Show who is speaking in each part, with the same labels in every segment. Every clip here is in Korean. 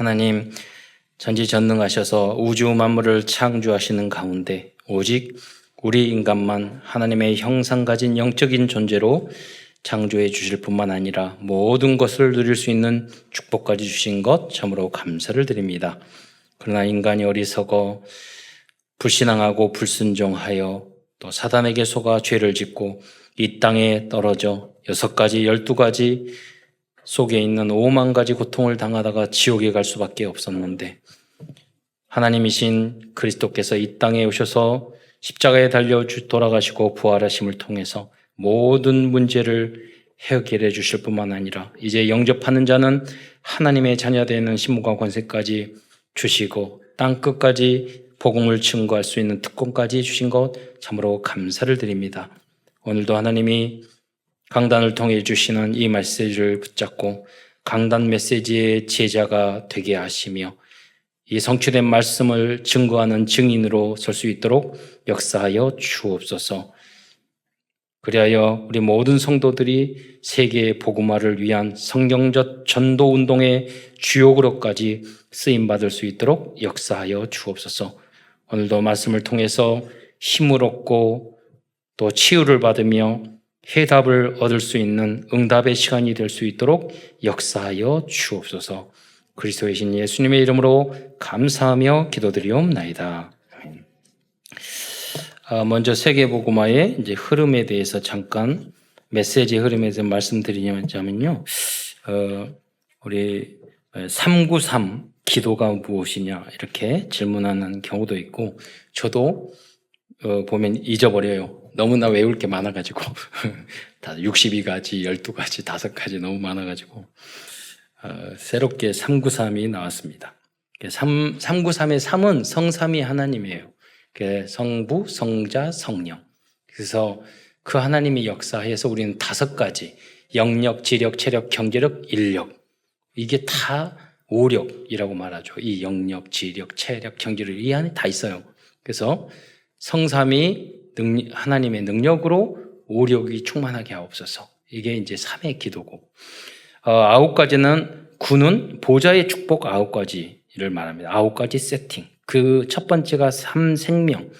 Speaker 1: 하나님, 전지전능하셔서 우주 만물을 창조하시는 가운데 오직 우리 인간만 하나님의 형상 가진 영적인 존재로 창조해 주실 뿐만 아니라 모든 것을 누릴 수 있는 축복까지 주신 것 참으로 감사를 드립니다. 그러나 인간이 어리석어 불신앙하고 불순종하여 또 사단에게 속아 죄를 짓고 이 땅에 떨어져 6가지, 12가지 속에 있는 5만 가지 고통을 당하다가 지옥에 갈 수밖에 없었는데 하나님이신 그리스도께서 이 땅에 오셔서 십자가에 달려 돌아가시고 부활하심을 통해서 모든 문제를 해결해 주실 뿐만 아니라 이제 영접하는 자는 하나님의 자녀되는 신분과 권세까지 주시고 땅끝까지 복음을 증거할 수 있는 특권까지 주신 것 참으로 감사를 드립니다. 오늘도 하나님이 강단을 통해 주시는 이 메시지를 붙잡고 강단 메시지의 제자가 되게 하시며 이 성취된 말씀을 증거하는 증인으로 설 수 있도록 역사하여 주옵소서. 그리하여 우리 모든 성도들이 세계의 복음화를 위한 성경적 전도 운동의 주역으로까지 쓰임받을 수 있도록 역사하여 주옵소서. 오늘도 말씀을 통해서 힘을 얻고 또 치유를 받으며 해답을 얻을 수 있는 응답의 시간이 될 수 있도록 역사하여 주옵소서. 그리스도의 신 예수님의 이름으로 감사하며 기도드리옵나이다. 먼저 세계복음화의 이제 흐름에 대해서 잠깐 메시지의 흐름에 대해서 말씀드리자면요. 우리 393 기도가 무엇이냐 이렇게 질문하는 경우도 있고 저도 보면 잊어버려요. 너무나 외울 게 많아가지고 다 62가지, 12가지, 5가지 너무 많아가지고 새롭게 393이 나왔습니다. 393의 3은 성삼위 하나님이에요. 성부, 성자, 성령. 그래서 그 하나님이 역사해서 우리는 5가지 영력, 지력, 체력, 경제력, 인력 이게 다 오력이라고 말하죠. 이 영력, 지력, 체력, 경제력 이 안에 다 있어요. 그래서 성삼위 하나님의 능력으로 오력이 충만하게 하옵소서. 이게 이제 3의 기도고 9가지는 9는 보좌의 축복 9가지를 말합니다. 9가지 세팅. 그 첫 번째가 3생명,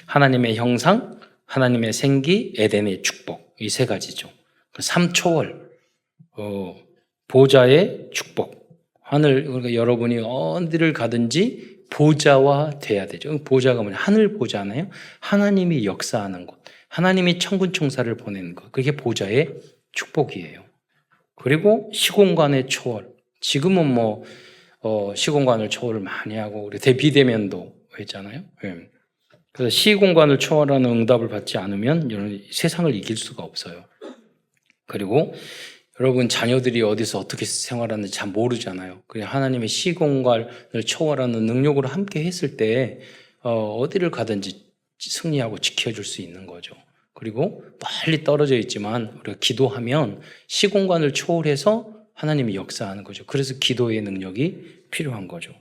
Speaker 1: 하나님의 형상, 하나님의 생기, 에덴의 축복 이 3가지죠. 3초월, 보좌의 축복. 하늘, 그러니까 여러분이 어디를 가든지 보좌와 돼야 되죠. 보좌가 뭐냐? 하늘 보좌잖아요. 하나님이 역사하는 곳, 하나님이 천군총사를 보내는 것. 그게 보좌의 축복이에요. 그리고 시공간의 초월. 지금은 시공간을 초월을 많이 하고 우리 비대면도 했잖아요. 그래서 시공간을 초월하는 응답을 받지 않으면 세상을 이길 수가 없어요. 그리고 여러분 자녀들이 어디서 어떻게 생활하는지 잘 모르잖아요. 그냥 하나님의 시공간을 초월하는 능력으로 함께 했을 때 어디를 가든지 승리하고 지켜줄 수 있는 거죠. 그리고 멀리 떨어져 있지만 우리가 기도하면 시공간을 초월해서 하나님이 역사하는 거죠. 그래서 기도의 능력이 필요한 거죠.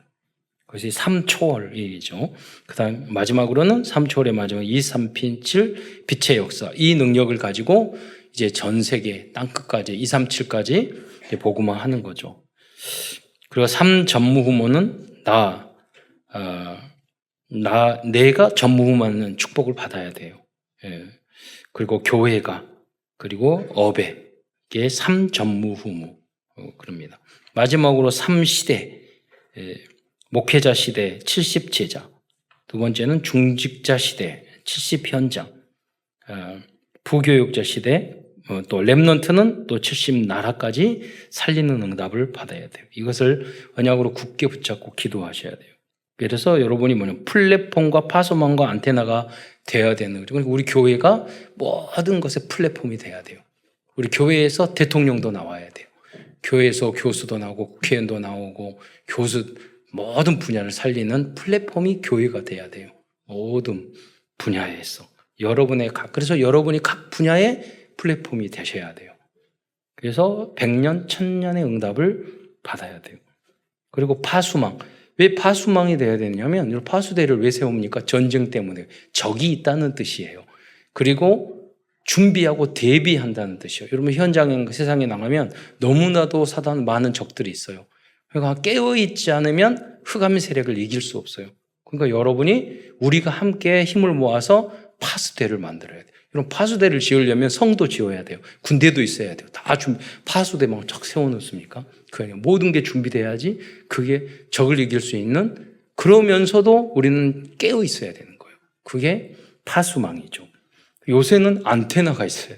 Speaker 1: 그것이 3초월이죠. 그 다음 마지막으로는 3초월의 마지막 2, 3, 7 빛의 역사. 이 능력을 가지고 이제 전 세계 땅끝까지 2, 3, 7까지 복음화하는 거죠. 그리고 3 전무후무는 내가 전무후무하는 축복을 받아야 돼요. 그리고 교회가 그리고 업에 3 전무후무 그럽니다. 마지막으로 3시대 목회자 시대 70제자 두 번째는 중직자 시대 70현장 부교육자 시대 또 렘넌트는 또 70나라까지 살리는 응답을 받아야 돼요. 이것을 언약으로 굳게 붙잡고 기도하셔야 돼요. 그래서 여러분이 플랫폼과 파소망과 안테나가 되어야 되는 거죠. 그러니까 우리 교회가 모든 것의 플랫폼이 돼야 돼요. 우리 교회에서 대통령도 나와야 돼요. 교회에서 교수도 나오고 국회의원도 나오고 모든 분야를 살리는 플랫폼이 교회가 돼야 돼요. 모든 분야에서 그래서 여러분이 각 분야의 플랫폼이 되셔야 돼요. 그래서 100년, 1000년의 응답을 받아야 돼요. 그리고 파수망. 왜 파수망이 돼야 되냐면 파수대를 왜 세웁니까? 전쟁 때문에. 적이 있다는 뜻이에요. 그리고 준비하고 대비한다는 뜻이에요. 여러분 현장에 세상에 나가면 너무나도 많은 적들이 있어요. 그러니까 깨어있지 않으면 흑암 세력을 이길 수 없어요. 그러니까 여러분이 우리가 함께 힘을 모아서 파수대를 만들어야 돼요. 이런 파수대를 지으려면 성도 지어야 돼요. 군대도 있어야 돼요. 파수대 막 쫙 세워놓습니까? 모든 게 준비돼야지 그게 적을 이길 수 있는, 그러면서도 우리는 깨어 있어야 되는 거예요. 그게 파수망이죠. 요새는 안테나가 있어요.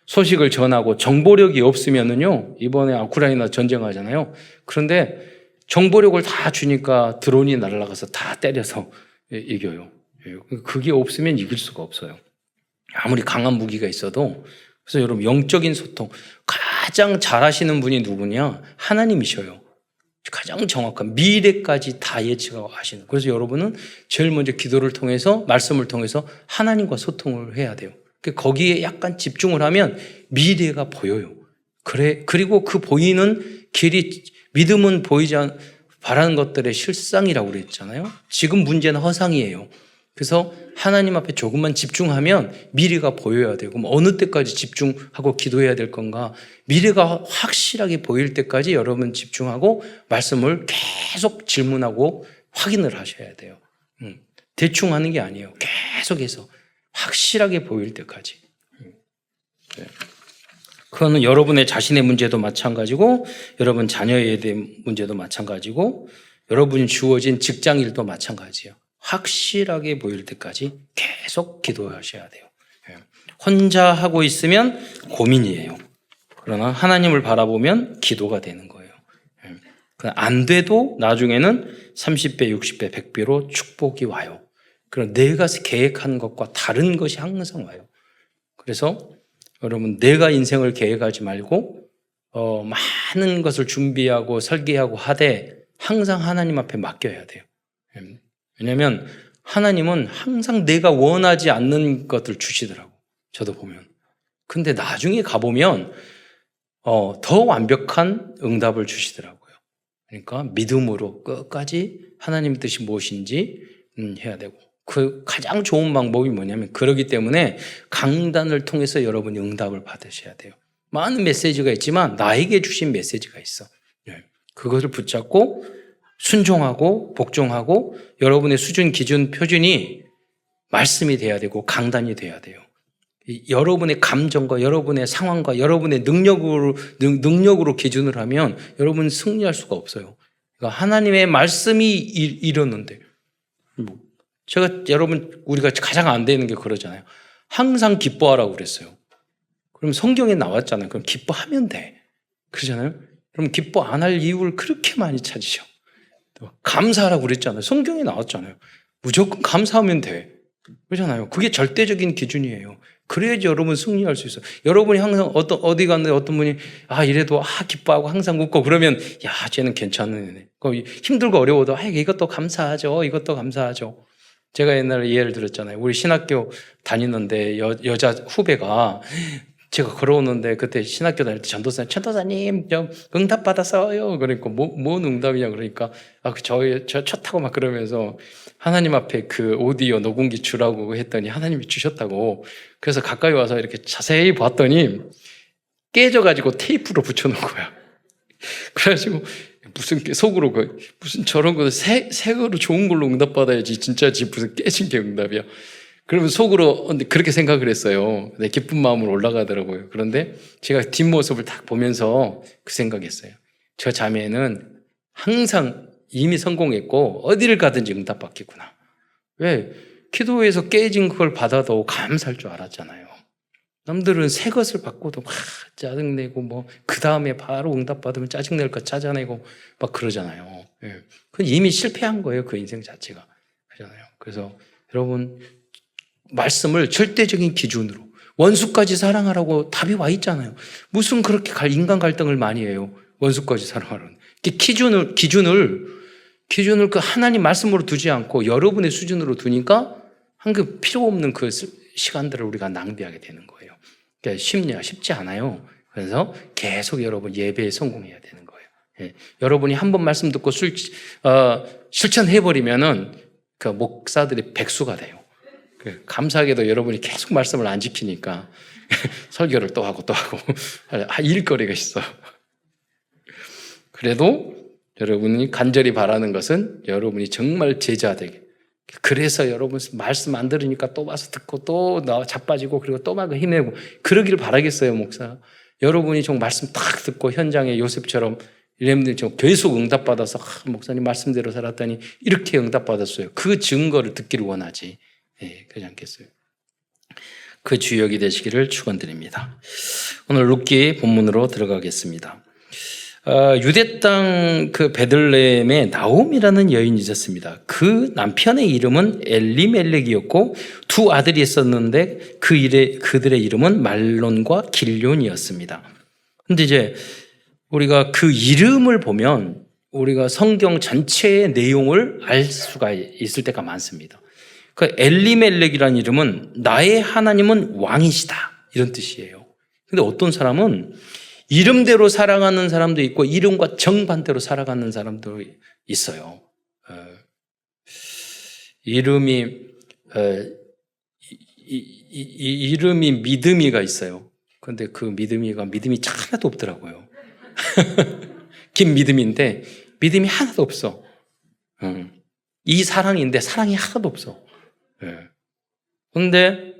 Speaker 1: 소식을 전하고 정보력이 없으면은요, 이번에 우크라이나 전쟁하잖아요. 그런데 정보력을 다 주니까 드론이 날아가서 다 때려서 이겨요. 그게 없으면 이길 수가 없어요. 아무리 강한 무기가 있어도. 그래서 여러분, 영적인 소통 가장 잘하시는 분이 누구냐? 하나님이셔요. 가장 정확한 미래까지 다 예측하시는. 그래서 여러분은 제일 먼저 기도를 통해서, 말씀을 통해서 하나님과 소통을 해야 돼요. 거기에 약간 집중을 하면 미래가 보여요. 그리고 그 보이는 길이, 믿음은 보이지 않, 바라는 것들의 실상이라고 그랬잖아요. 지금 문제는 허상이에요. 그래서 하나님 앞에 조금만 집중하면 미래가 보여야 되고, 어느 때까지 집중하고 기도해야 될 건가? 미래가 확실하게 보일 때까지 여러분 집중하고 말씀을 계속 질문하고 확인을 하셔야 돼요. 대충 하는 게 아니에요. 계속해서 확실하게 보일 때까지. 그거는 여러분의 자신의 문제도 마찬가지고, 여러분 자녀에 대한 문제도 마찬가지고, 여러분이 주어진 직장 일도 마찬가지예요. 확실하게 보일 때까지 계속 기도하셔야 돼요. 혼자 하고 있으면 고민이에요. 그러나 하나님을 바라보면 기도가 되는 거예요. 안 돼도 나중에는 30배, 60배, 100배로 축복이 와요. 그럼 내가 계획한 것과 다른 것이 항상 와요. 그래서 여러분, 내가 인생을 계획하지 말고 많은 것을 준비하고 설계하고 하되 항상 하나님 앞에 맡겨야 돼요. 왜냐하면 하나님은 항상 내가 원하지 않는 것들 주시더라고. 저도 보면. 근데 나중에 가보면 더 완벽한 응답을 주시더라고요. 그러니까 믿음으로 끝까지 하나님의 뜻이 무엇인지 해야 되고, 그 가장 좋은 방법이 뭐냐면, 그러기 때문에 강단을 통해서 여러분이 응답을 받으셔야 돼요. 많은 메시지가 있지만 나에게 주신 메시지가 있어. 그것을 붙잡고 순종하고 복종하고, 여러분의 수준, 기준, 표준이 말씀이 돼야 되고 강단이 돼야 돼요. 여러분의 감정과 여러분의 상황과 여러분의 능력으로 기준을 하면 여러분은 승리할 수가 없어요. 그러니까 하나님의 말씀이 이러는데, 제가 여러분, 우리가 가장 안 되는 게 그러잖아요. 항상 기뻐하라고 그랬어요. 그럼 성경에 나왔잖아요. 그럼 기뻐하면 돼. 그러잖아요. 그럼 기뻐 안 할 이유를 그렇게 많이 찾으셔. 감사하라고 그랬잖아요. 성경에 나왔잖아요. 무조건 감사하면 돼. 그러잖아요. 그게 절대적인 기준이에요. 그래야지 여러분 승리할 수 있어요. 여러분이 항상 어디 갔는데 어떤 분이 이래도 기뻐하고 항상 웃고 그러면 쟤는 괜찮은 애네. 힘들고 어려워도 이것도 감사하죠. 이것도 감사하죠. 제가 옛날에 예를 들었잖아요. 우리 신학교 다니는데 여자 후배가, 제가 걸어오는데 그때 신학교 다닐 때 전도사님 좀 응답 받았어요. 그러니까 뭔 응답이냐 그러니까 저 차 타고 막 그러면서 하나님 앞에 그 오디오 녹음기 주라고 했더니 하나님이 주셨다고. 그래서 가까이 와서 이렇게 자세히 봤더니 깨져가지고 테이프로 붙여놓은 거야. 그래가지고 무슨 속으로 무슨 저런 거 새 거로 좋은 걸로 응답 받아야지 진짜지 무슨 깨진 게 응답이야. 그러면 속으로 그렇게 생각을 했어요. 기쁜 마음으로 올라가더라고요. 그런데 제가 뒷모습을 딱 보면서 그 생각했어요. 저 자매는 항상 이미 성공했고 어디를 가든지 응답받겠구나. 왜? 기도에서 깨진 그걸 받아도 감사할 줄 알았잖아요. 남들은 새 것을 받고도 막 짜증내고 그 다음에 바로 응답받으면 짜증낼 거 찾아내고 막 그러잖아요. 그건 이미 실패한 거예요. 그 인생 자체가. 그러잖아요. 그래서 여러분, 말씀을 절대적인 기준으로, 원수까지 사랑하라고 답이 와 있잖아요. 무슨 그렇게 인간 갈등을 많이 해요. 원수까지 사랑하라는. 기준을 그 하나님 말씀으로 두지 않고 여러분의 수준으로 두니까 한 필요 없는 그 시간들을 우리가 낭비하게 되는 거예요. 그러니까 쉽지 않아요. 그래서 계속 여러분 예배에 성공해야 되는 거예요. 여러분이 한 번 말씀 듣고 실천해버리면은 그 목사들이 백수가 돼요. 감사하게도 여러분이 계속 말씀을 안 지키니까 설교를 또 하고 일거리가 있어. 그래도 여러분이 간절히 바라는 것은 여러분이 정말 제자 되게. 그래서 여러분 말씀 안 들으니까 또 와서 듣고 또 자빠지고 그리고 또 막 힘내고 그러기를 바라겠어요, 목사. 여러분이 좀 말씀 딱 듣고 현장에 요셉처럼 이름들 좀 계속 응답받아서 목사님 말씀대로 살았더니 이렇게 응답받았어요. 그 증거를 듣기를 원하지. 그러지 않겠어요? 그 주역이 되시기를 축원드립니다. 오늘 룻기 본문으로 들어가겠습니다. 유대 땅 그 베들레헴에 나옴이라는 여인이 있었습니다. 그 남편의 이름은 엘리멜렉이었고 두 아들이 있었는데 그들의 이름은 말론과 길뇽이었습니다. 근데 이제 우리가 그 이름을 보면 우리가 성경 전체의 내용을 알 수가 있을 때가 많습니다. 그 엘리멜렉이라는 이름은 나의 하나님은 왕이시다 이런 뜻이에요. 근데 어떤 사람은 이름대로 살아가는 사람도 있고 이름과 정반대로 살아가는 사람도 있어요. 이름이 믿음이가 있어요. 그런데 그 믿음이 하나도 없더라고요. 김믿음인데 믿음이 하나도 없어. 이 사랑인데 사랑이 하나도 없어. 그런데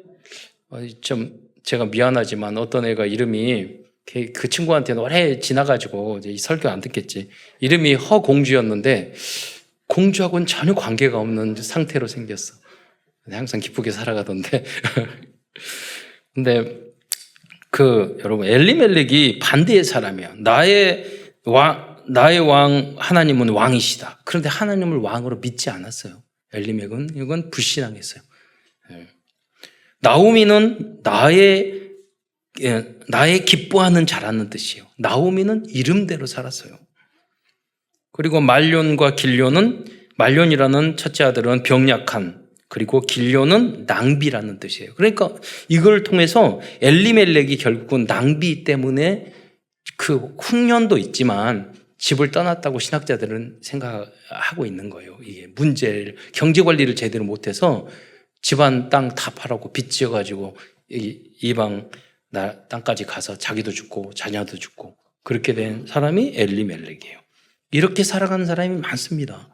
Speaker 1: 좀 제가 미안하지만 어떤 애가 이름이 그 친구한테는 오래 지나가지고 이제 설교 안 듣겠지. 이름이 허공주였는데 공주하고는 전혀 관계가 없는 상태로 생겼어. 항상 기쁘게 살아가던데. 근데 여러분 엘리멜렉이 반대의 사람이야. 나의 왕 하나님은 왕이시다. 그런데 하나님을 왕으로 믿지 않았어요. 엘리멜렉은 이건 불신앙했어요. 나오미는 나의 기뻐하는 자라는 뜻이에요. 나오미는 이름대로 살았어요. 그리고 말론과 길뇽은 말론이라는 첫째 아들은 병약한 그리고 길뇽은 낭비라는 뜻이에요. 그러니까 이걸 통해서 엘리멜렉이 결국은 낭비 때문에 그 흉년도 있지만 집을 떠났다고 신학자들은 생각하고 있는 거예요. 이게 경제 관리를 제대로 못해서 집안 땅 다 팔아고 빚 지어가지고 이방 땅까지 가서 자기도 죽고 자녀도 죽고 그렇게 된 사람이 엘리멜렉이에요. 이렇게 살아가는 사람이 많습니다.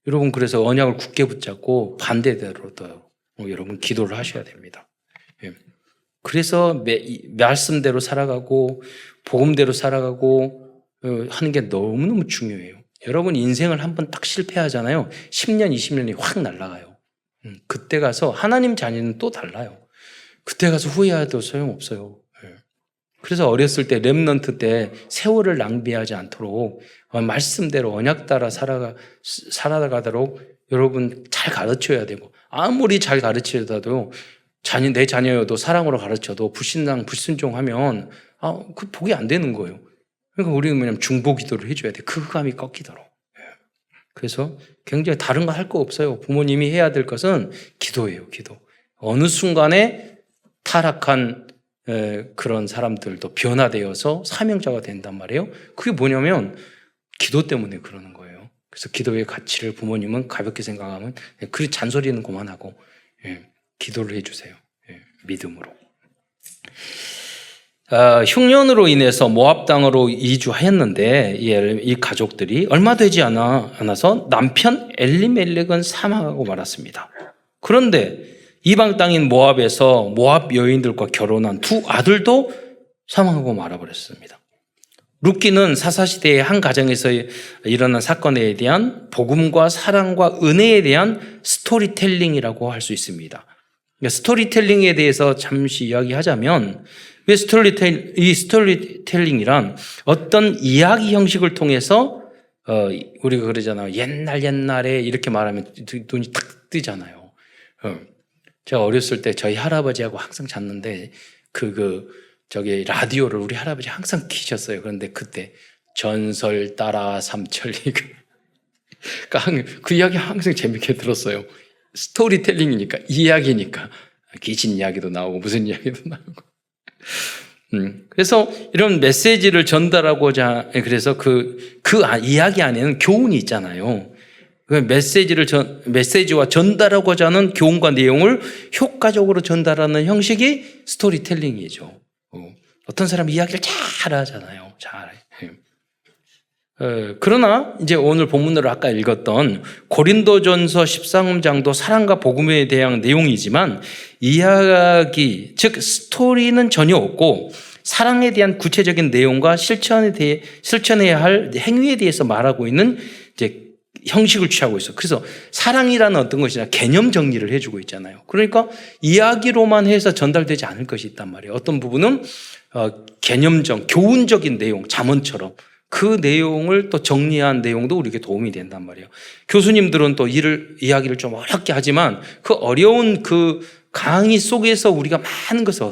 Speaker 1: 여러분 그래서 언약을 굳게 붙잡고 반대대로도 여러분 기도를 하셔야 됩니다. 그래서 말씀대로 살아가고 복음대로 살아가고 하는 게 너무너무 중요해요. 여러분 인생을 한번 딱 실패하잖아요. 10년, 20년이 확 날아가요. 그때 가서 하나님 자녀는 또 달라요. 그때 가서 후회해도 소용없어요. 그래서 어렸을 때 렘넌트 때 세월을 낭비하지 않도록 말씀대로 언약 따라 살아가도록 여러분 잘 가르쳐야 되고 아무리 잘 가르치더라도 내 자녀여도 사랑으로 가르쳐도 불순종하면 그 복이 안 되는 거예요. 그러니까 우리는 뭐냐면 중보 기도를 해줘야 돼. 그 흑암이 꺾이도록. 그래서 굉장히 다른 거 할 거 없어요. 부모님이 해야 될 것은 기도예요. 기도. 어느 순간에 타락한 그런 사람들도 변화되어서 사명자가 된단 말이에요. 그게 뭐냐면 기도 때문에 그러는 거예요. 그래서 기도의 가치를 부모님은 가볍게 생각하면 그 잔소리는 그만하고 기도를 해주세요. 믿음으로. 흉년으로 인해서 모압 땅으로 이주하였는데 이 가족들이 얼마 되지 않아서 남편 엘리멜렉은 사망하고 말았습니다. 그런데 이방 땅인 모압에서 모압 여인들과 결혼한 두 아들도 사망하고 말아버렸습니다. 룻기는 사사시대의 한 가정에서 일어난 사건에 대한 복음과 사랑과 은혜에 대한 스토리텔링이라고 할 수 있습니다. 스토리텔링에 대해서 잠시 이야기하자면 왜 이 스토리텔링이란 어떤 이야기 형식을 통해서 우리가 그러잖아요. 옛날에 이렇게 말하면 눈이 탁 뜨잖아요. 제가 어렸을 때 저희 할아버지하고 항상 잤는데 라디오를 우리 할아버지 항상 키셨어요. 그런데 그때 전설 따라 삼천리 그 이야기 항상 재밌게 들었어요. 스토리텔링이니까 이야기니까 귀신 이야기도 나오고 무슨 이야기도 나오고 그래서 이런 메시지를 전달하고자 그래서 그 이야기 안에는 교훈이 있잖아요. 메시지와 전달하고자 하는 교훈과 내용을 효과적으로 전달하는 형식이 스토리텔링이죠. 어떤 사람이 이야기를 잘 하잖아요. 그러나 이제 오늘 본문으로 아까 읽었던 고린도전서 13장도 사랑과 복음에 대한 내용이지만 이야기, 즉 스토리는 전혀 없고 사랑에 대한 구체적인 내용과 실천해야 할 행위에 대해서 말하고 있는 이제 형식을 취하고 있어요. 그래서 사랑이라는 어떤 것이냐 개념 정리를 해주고 있잖아요. 그러니까 이야기로만 해서 전달되지 않을 것이 있단 말이에요. 어떤 부분은 개념적, 교훈적인 내용, 잠언처럼 그 내용을 또 정리한 내용도 우리에게 도움이 된단 말이에요. 교수님들은 또 이야기를 좀 어렵게 하지만 그 어려운 그 강의 속에서 우리가 많은 것을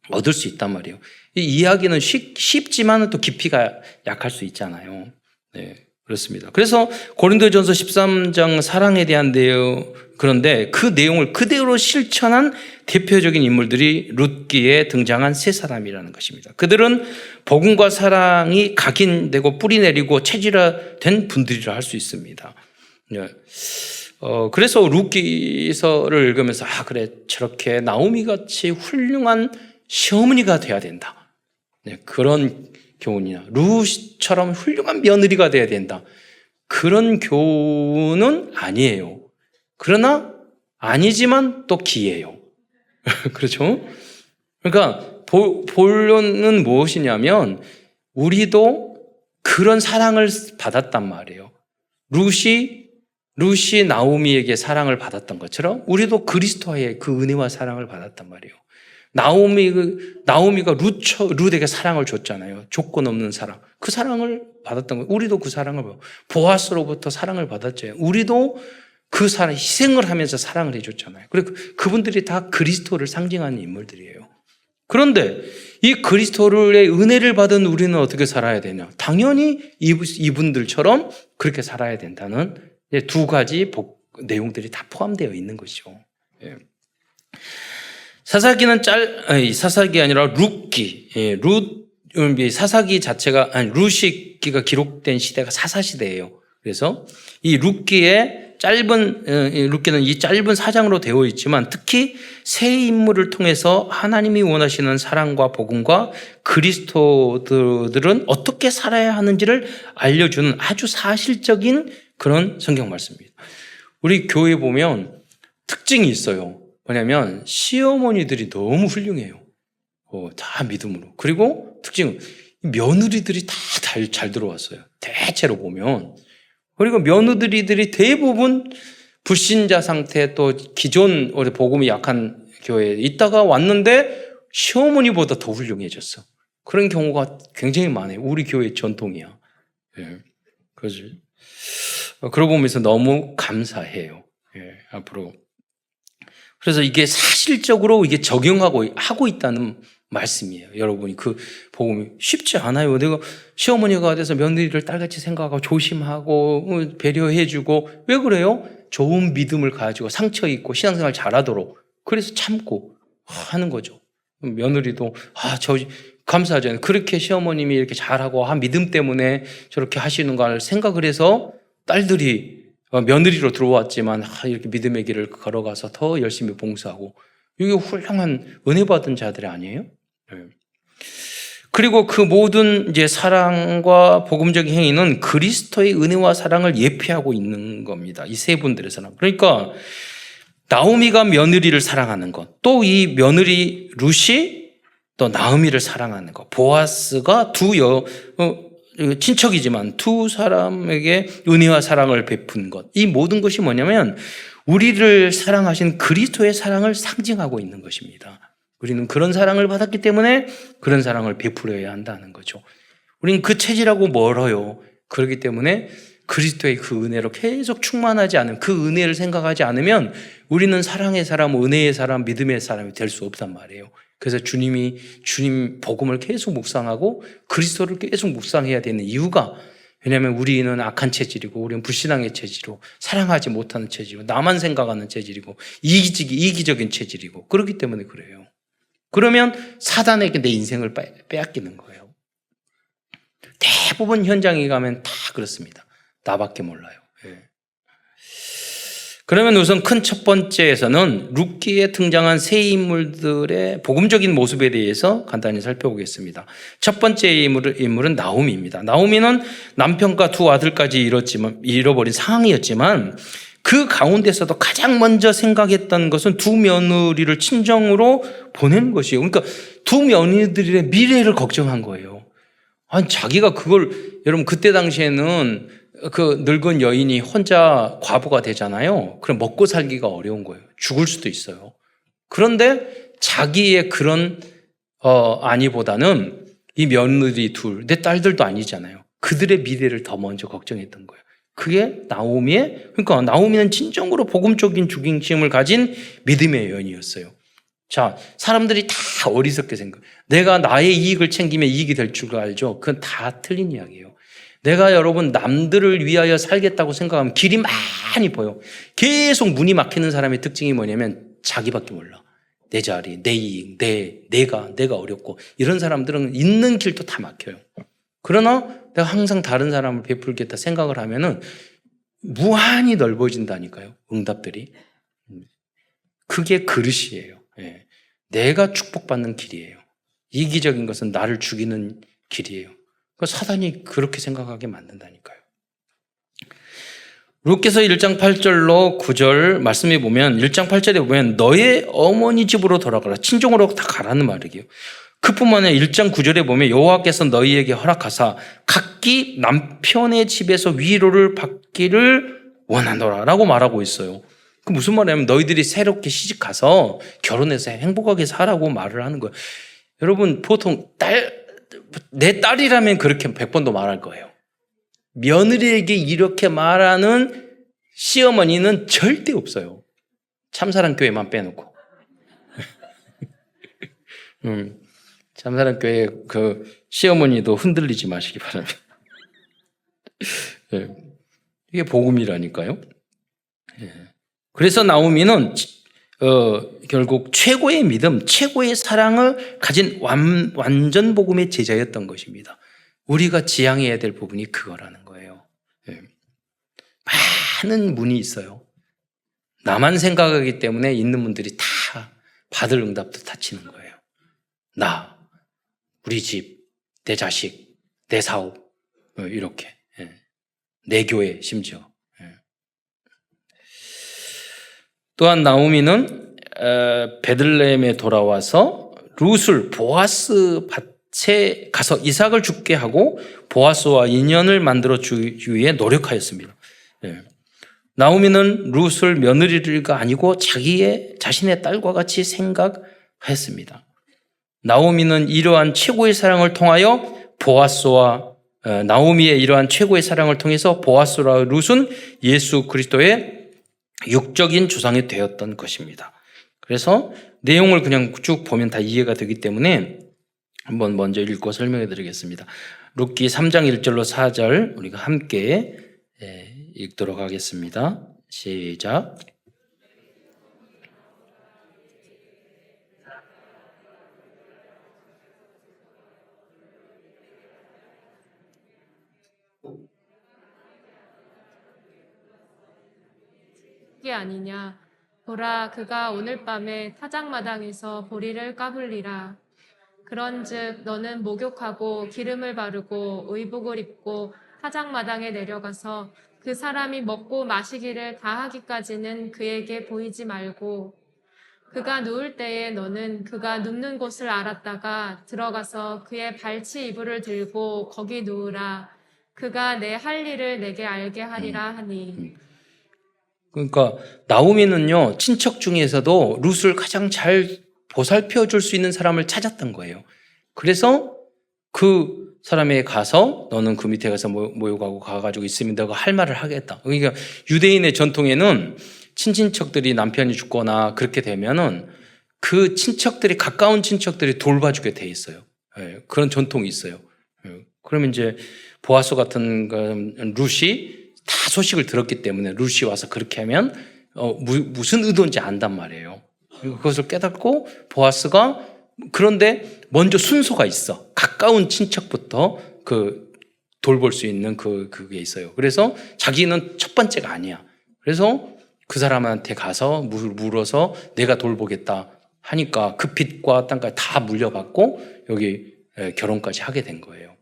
Speaker 1: 얻을 수 있단 말이에요. 이 이야기는 쉽지만 또 깊이가 약할 수 있잖아요. 네, 그렇습니다. 그래서 고린도전서 13장 사랑에 대한 내용, 그런데 그 내용을 그대로 실천한 대표적인 인물들이 룻기에 등장한 세 사람이라는 것입니다. 그들은 복음과 사랑이 각인되고 뿌리내리고 체질화된 분들이라 할 수 있습니다. 그래서 룻기서를 읽으면서 그래 저렇게 나오미같이 훌륭한 시어머니가 돼야 된다. 그런 교훈이나 룻처럼 훌륭한 며느리가 돼야 된다. 그런 교훈은 아니에요. 그러나 아니지만 또 기예요. 그렇죠? 그러니까 본론은 무엇이냐면 우리도 그런 사랑을 받았단 말이에요. 룻이 나오미에게 사랑을 받았던 것처럼 우리도 그리스도의 그 은혜와 사랑을 받았단 말이에요. 나오미가 룻에게 사랑을 줬잖아요. 조건 없는 사랑. 그 사랑을 받았던 거예요. 우리도 그 사랑을 받았고 보아스로부터 사랑을 받았죠. 우리도 그 사랑, 희생을 하면서 사랑을 해줬잖아요. 그리고 그분들이 다 그리스도를 상징하는 인물들이에요. 그런데 이 그리스도의 은혜를 받은 우리는 어떻게 살아야 되냐? 당연히 이분들처럼 그렇게 살아야 된다는 두 가지 내용들이 다 포함되어 있는 것이죠. 사사기 아니라 룻기. 사사기 자체가, 룻기가 기록된 시대가 사사시대예요. 그래서 이 룻기는 이 짧은 사장으로 되어 있지만 특히 세 인물을 통해서 하나님이 원하시는 사랑과 복음과 그리스도들은 어떻게 살아야 하는지를 알려주는 아주 사실적인 그런 성경 말씀입니다. 우리 교회에 보면 특징이 있어요. 뭐냐면 시어머니들이 너무 훌륭해요. 다 믿음으로. 그리고 특징은 며느리들이 다 잘 들어왔어요. 대체로 보면. 그리고 며느리들이 대부분 불신자 상태 또 기존 복음이 약한 교회에 있다가 왔는데 시어머니보다 더 훌륭해졌어. 그런 경우가 굉장히 많아요. 우리 교회의 전통이야. 그러지. 그러고 보면서 너무 감사해요. 앞으로. 그래서 이게 사실적으로 이게 하고 있다는 말씀이에요. 여러분이 그 복음이 쉽지 않아요. 내가 시어머니가 돼서 며느리를 딸같이 생각하고 조심하고 배려해주고 왜 그래요? 좋은 믿음을 가지고 상처 있고 신앙생활 잘하도록 그래서 참고 하는 거죠. 며느리도 감사하잖아요. 그렇게 시어머님이 이렇게 잘하고 믿음 때문에 저렇게 하시는 걸 생각을 해서 딸들이 며느리로 들어왔지만 이렇게 믿음의 길을 걸어가서 더 열심히 봉사하고 이게 훌륭한 은혜 받은 자들이 아니에요? 그리고 그 모든 이제 사랑과 복음적인 행위는 그리스도의 은혜와 사랑을 예표하고 있는 겁니다. 이 세 분들의 사랑. 그러니까 나오미가 며느리를 사랑하는 것, 또 이 며느리 룻이 또 나오미를 사랑하는 것, 보아스가 친척이지만 두 사람에게 은혜와 사랑을 베푼 것. 이 모든 것이 뭐냐면 우리를 사랑하신 그리스도의 사랑을 상징하고 있는 것입니다. 우리는 그런 사랑을 받았기 때문에 그런 사랑을 베풀어야 한다는 거죠. 우리는 그 체질하고 멀어요. 그렇기 때문에 그리스도의 그 은혜로 계속 충만하지 않은 그 은혜를 생각하지 않으면 우리는 사랑의 사람, 은혜의 사람, 믿음의 사람이 될 수 없단 말이에요. 그래서 주님 복음을 계속 묵상하고 그리스도를 계속 묵상해야 되는 이유가 왜냐하면 우리는 악한 체질이고 우리는 불신앙의 체질이고 사랑하지 못하는 체질이고 나만 생각하는 체질이고 이기적인 체질이고 그렇기 때문에 그래요. 그러면 사단에게 내 인생을 빼앗기는 거예요. 대부분 현장에 가면 다 그렇습니다. 나밖에 몰라요. 그러면 우선 큰 첫 번째에서는 룻기에 등장한 세 인물들의 복음적인 모습에 대해서 간단히 살펴보겠습니다. 첫 번째 인물은 나오미입니다. 나오미는 남편과 두 아들까지 잃어버린 상황이었지만 그 가운데서도 가장 먼저 생각했던 것은 두 며느리를 친정으로 보내는 것이에요. 그러니까 두 며느리들의 미래를 걱정한 거예요. 아니, 자기가 그걸, 여러분, 그때 당시에는 그 늙은 여인이 혼자 과부가 되잖아요. 그럼 먹고 살기가 어려운 거예요. 죽을 수도 있어요. 그런데 자기의 그런 아니보다는 이 며느리 둘, 내 딸들도 아니잖아요. 그들의 미래를 더 먼저 걱정했던 거예요. 그게 그러니까 나오미는 진정으로 복음적인 주경심을 가진 믿음의 여인이었어요. 자, 사람들이 다 어리석게 생각해요. 내가 나의 이익을 챙기면 이익이 될 줄 알죠? 그건 다 틀린 이야기예요. 내가 여러분 남들을 위하여 살겠다고 생각하면 길이 많이 보여. 계속 문이 막히는 사람의 특징이 뭐냐면 자기밖에 몰라. 내 자리, 내 이익, 내가 어렵고 이런 사람들은 있는 길도 다 막혀요. 그러나 내가 항상 다른 사람을 베풀겠다 생각을 하면은 무한히 넓어진다니까요. 응답들이. 그게 그릇이에요. 예. 내가 축복받는 길이에요. 이기적인 것은 나를 죽이는 길이에요. 사단이 그렇게 생각하게 만든다니까요. 룻기서 1장 8절로 9절 말씀해 보면 1장 8절에 보면 너의 어머니 집으로 돌아가라. 친정으로 다 가라는 말이에요. 그뿐만 아니라 1장 9절에 보면 여호와께서 너희에게 허락하사 각기 남편의 집에서 위로를 받기를 원하노라 라고 말하고 있어요. 그 무슨 말이냐면 너희들이 새롭게 시집가서 결혼해서 행복하게 살라고 말을 하는 거예요. 여러분 보통 내 딸이라면 그렇게 100번도 말할 거예요. 며느리에게 이렇게 말하는 시어머니는 절대 없어요. 참사랑 교회만 빼놓고. 참사랑 교회 그 시어머니도 흔들리지 마시기 바랍니다. 네. 이게 복음이라니까요. 네. 그래서 나오미는 결국 최고의 믿음, 최고의 사랑을 가진 완전 복음의 제자였던 것입니다. 우리가 지향해야 될 부분이 그거라는 거예요. 네. 많은 문이 있어요. 나만 생각하기 때문에 있는 분들이 다 받을 응답도 닫히는 거예요. 나, 우리 집, 내 자식, 내 사업, 이렇게. 네. 내 교회 심지어. 또한 나오미는 베들레헴에 돌아와서 룻을 보아스 밭에 가서 이삭을 죽게 하고 보아스와 인연을 만들어 주기 위해 노력하였습니다. 나오미는 룻을 며느리가 아니고 자신의 딸과 같이 생각했습니다. 나오미는 이러한 최고의 사랑을 통하여 나오미의 이러한 최고의 사랑을 통해서 보아스와 룻은 예수 그리스도의 육적인 조상이 되었던 것입니다. 그래서 내용을 그냥 쭉 보면 다 이해가 되기 때문에 한번 먼저 읽고 설명해 드리겠습니다. 룻기 3장 1절로 4절 우리가 함께 읽도록 하겠습니다. 시작.
Speaker 2: 아니냐. 보라, 그가 오늘 밤에 타작마당에서 보리를 까불리라. 그런즉 너는 목욕하고 기름을 바르고 의복을 입고 타작마당에 내려가서 그 사람이 먹고 마시기를 다 하기까지는 그에게 보이지 말고 그가 누울 때에 너는 그가 눕는 곳을 알았다가 들어가서 그의 발치 이불을 들고 거기 누우라. 그가 내 할 일을 내게 알게 하리라 하니.
Speaker 1: 그러니까 나오미는요 친척 중에서도 룻을 가장 잘 보살펴 줄 수 있는 사람을 찾았던 거예요. 그래서 그 사람에게 가서 너는 그 밑에 가서 모욕하고 가가지고 있으면 너가 할 말을 하겠다. 그러니까 유대인의 전통에는 친친척들이 남편이 죽거나 그렇게 되면은 그 친척들이 가까운 친척들이 돌봐주게 돼 있어요. 그런 전통이 있어요. 그러면 이제 보아스 같은 룻이 다 소식을 들었기 때문에 룻이 와서 그렇게 하면 무슨 의도인지 안단 말이에요. 그것을 깨닫고 보아스가 그런데 먼저 순서가 있어. 가까운 친척부터 돌볼 수 있는 그게 있어요. 그래서 자기는 첫 번째가 아니야. 그래서 그 사람한테 가서 물어서 내가 돌보겠다 하니까 그 빚과 땅까지 다 물려받고 여기 결혼까지 하게 된 거예요.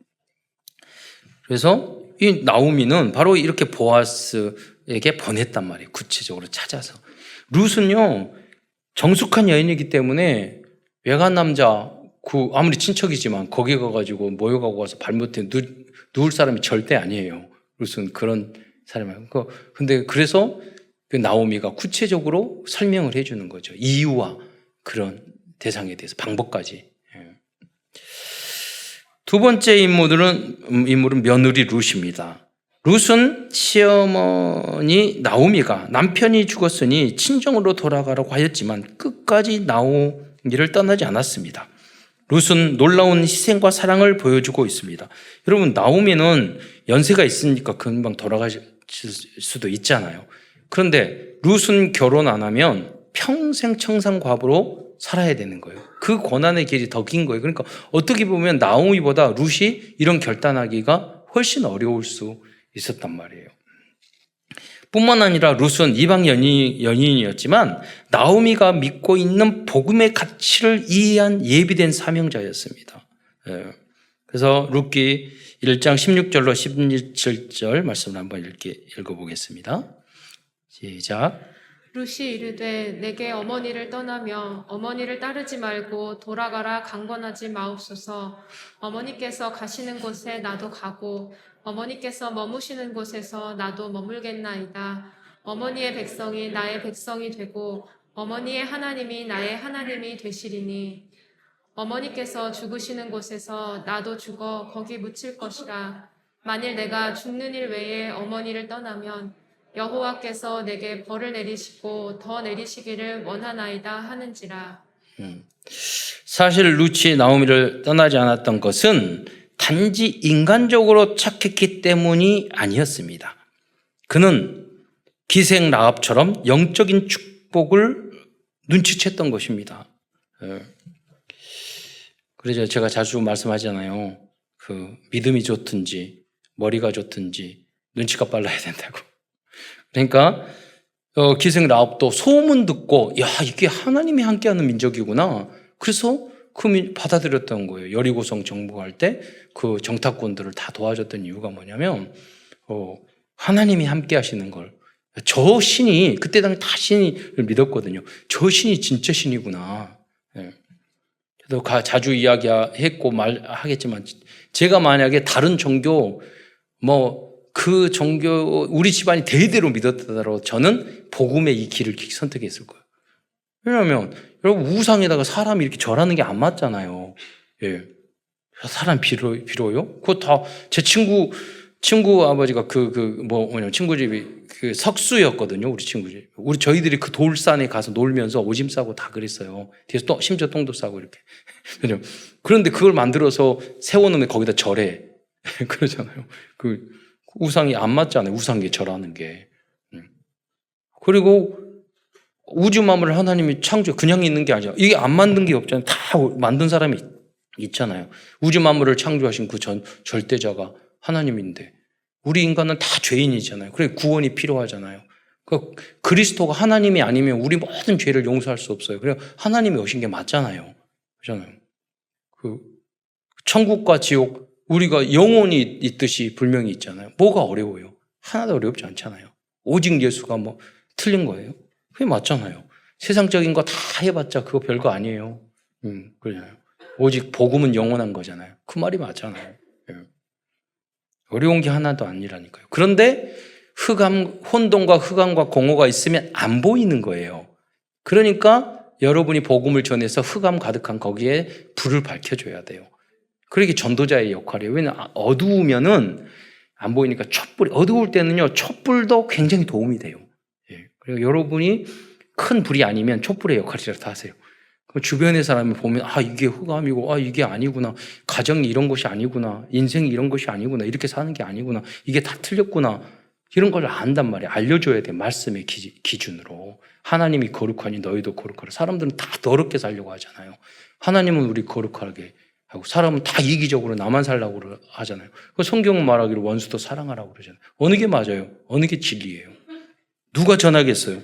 Speaker 1: 그래서 이 나오미는 바로 이렇게 보아스에게 보냈단 말이에요. 구체적으로 찾아서. 룻은요, 정숙한 여인이기 때문에 외간 남자, 아무리 친척이지만 거기 가가지고 모여가고 와서 발못해 누울 사람이 절대 아니에요. 룻은 그런 사람이에요. 근데 그래서 그 나오미가 구체적으로 설명을 해주는 거죠. 이유와 그런 대상에 대해서 방법까지. 두 번째 인물은 며느리 룻입니다. 룻은 시어머니 나오미가 남편이 죽었으니 친정으로 돌아가라고 하였지만 끝까지 나오미를 떠나지 않았습니다. 룻은 놀라운 희생과 사랑을 보여주고 있습니다. 여러분, 나오미는 연세가 있으니까 금방 돌아가실 수도 있잖아요. 그런데 룻은 결혼 안 하면 평생 청산과부로 살아야 되는 거예요. 그 고난의 길이 더 긴 거예요. 그러니까 어떻게 보면 나오미보다 룻이 이런 결단하기가 훨씬 어려울 수 있었단 말이에요. 뿐만 아니라 룻은 이방 연인이었지만 나오미가 믿고 있는 복음의 가치를 이해한 예비된 사명자였습니다. 그래서 룻기 1장 16절로 17절 말씀을 한번 읽어보겠습니다. 시작.
Speaker 2: 룻이 이르되 내게 어머니를 떠나며 어머니를 따르지 말고 돌아가라 강권하지 마옵소서. 어머니께서 가시는 곳에 나도 가고 어머니께서 머무시는 곳에서 나도 머물겠나이다. 어머니의 백성이 나의 백성이 되고 어머니의 하나님이 나의 하나님이 되시리니 어머니께서 죽으시는 곳에서 나도 죽어 거기 묻힐 것이라. 만일 내가 죽는 일 외에 어머니를 떠나면 여호와께서 내게 벌을 내리시고 더 내리시기를 원하나이다 하는지라.
Speaker 1: 사실 룻이 나오미를 떠나지 않았던 것은 단지 인간적으로 착했기 때문이 아니었습니다. 그는 기생 라합처럼 영적인 축복을 눈치챘던 것입니다. 그래서 제가 자주 말씀하잖아요. 그 믿음이 좋든지 머리가 좋든지 눈치가 빨라야 된다고. 그러니까 기생 라합도 소문 듣고 야, 이게 하나님이 함께하는 민족이구나. 그래서 그 받아들였던 거예요. 여리고성 정복할 때 그 정탐꾼들을 다 도와줬던 이유가 뭐냐면 하나님이 함께하시는 걸. 저 신이 그때 당시 다 신을 믿었거든요. 저 신이 진짜 신이구나. 그래도 자주 이야기했고 말하겠지만 제가 만약에 다른 종교 그 종교 우리 집안이 대대로 믿었다더라도 저는 복음의 이 길을 선택했을 거예요. 왜냐하면 여러분 우상에다가 사람이 이렇게 절하는 게 안 맞잖아요. 예, 사람 빌어요? 그거 다 제 친구 아버지가 친구 집이 그 석수였거든요. 우리 친구 집. 저희들이 그 돌산에 가서 놀면서 오줌 싸고 다 그랬어요. 뒤에서 또 심지어 똥도 싸고 이렇게. 그런데 그걸 만들어서 세워놓으면 거기다 절해. 그러잖아요. 그 우상이 안 맞잖아요. 우상에 절하는 게. 그리고 우주 만물을 하나님이 창조, 그냥 있는 게 아니죠. 이게 안 만든 게 없잖아요. 다 만든 사람이 있잖아요. 우주 만물을 창조하신 그 절대자가 하나님인데 우리 인간은 다 죄인이잖아요. 그래 구원이 필요하잖아요. 그리스도가 하나님이 아니면 우리 모든 죄를 용서할 수 없어요. 그래 하나님이 오신 게 맞잖아요. 그렇잖아요. 그 천국과 지옥 우리가 영혼이 있듯이 분명히 있잖아요. 뭐가 어려워요? 하나도 어렵지 않잖아요. 오직 예수가 틀린 거예요? 그게 맞잖아요. 세상적인 거 다 해봤자 그거 별거 아니에요. 그러잖아요. 오직 복음은 영원한 거잖아요. 그 말이 맞잖아요. 어려운 게 하나도 아니라니까요. 그런데 혼돈과 흑암과 공허가 있으면 안 보이는 거예요. 그러니까 여러분이 복음을 전해서 흑암 가득한 거기에 불을 밝혀줘야 돼요. 그러게 전도자의 역할이에요. 왜냐하면 어두우면은 안 보이니까 어두울 때는요, 촛불도 굉장히 도움이 돼요. 그리고 여러분이 큰 불이 아니면 촛불의 역할이라도 하세요. 주변의 사람이 보면 이게 흑암이고 이게 아니구나. 가정이 이런 것이 아니구나. 인생이 이런 것이 아니구나. 이렇게 사는 게 아니구나. 이게 다 틀렸구나. 이런 걸 안단 말이에요. 알려줘야 돼. 말씀의 기준으로. 하나님이 거룩하니 너희도 거룩하라. 사람들은 다 더럽게 살려고 하잖아요. 하나님은 우리 거룩하게 하고 사람은 다 이기적으로 나만 살라고 하잖아요. 성경은 말하기로 원수도 사랑하라고 그러잖아요. 어느 게 맞아요? 어느 게 진리예요? 누가 전하겠어요?